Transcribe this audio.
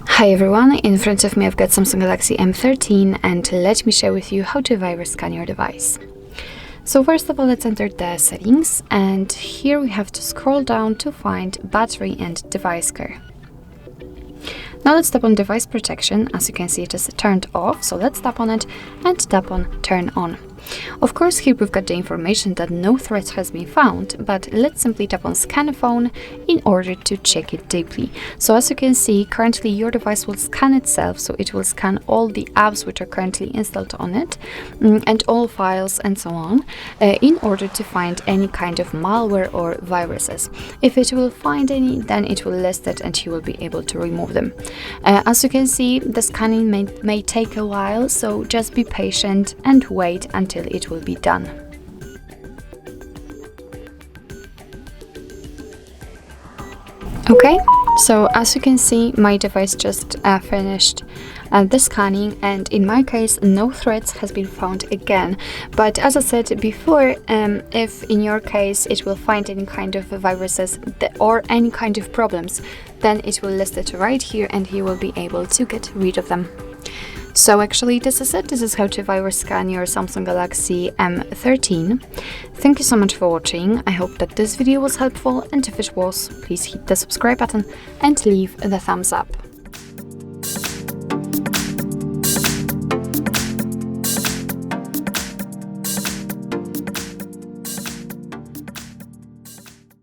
Hi everyone, in front of me I've got Samsung Galaxy M13 and let me share with you how to virus scan your device. So first of all, let's enter the settings, and here we have to scroll down to find battery and device care. Now let's tap on device protection. As you can see, it is turned off, so let's tap on it and tap on turn on. Of course, here we've got the information that no threat has been found, but let's simply tap on scan phone in order to check it deeply. So as you can see, currently your device will scan itself, so it will scan all the apps which are currently installed on it and all files and so on in order to find any kind of malware or viruses. If it will find any, then it will list it and you will be able to remove them. As you can see, the scanning may take a while, so just be patient and wait until it will be done. Okay, so as you can see, my device just finished the scanning, and in my case no threats has been found again. But as I said before, if in your case it will find any kind of viruses or any kind of problems, then it will list it right here and you will be able to get rid of them. So actually this is it. This is how to virus scan your Samsung Galaxy M13. Thank you so much for watching. I hope that this video was helpful, and if it was, please hit the subscribe button and leave the thumbs up.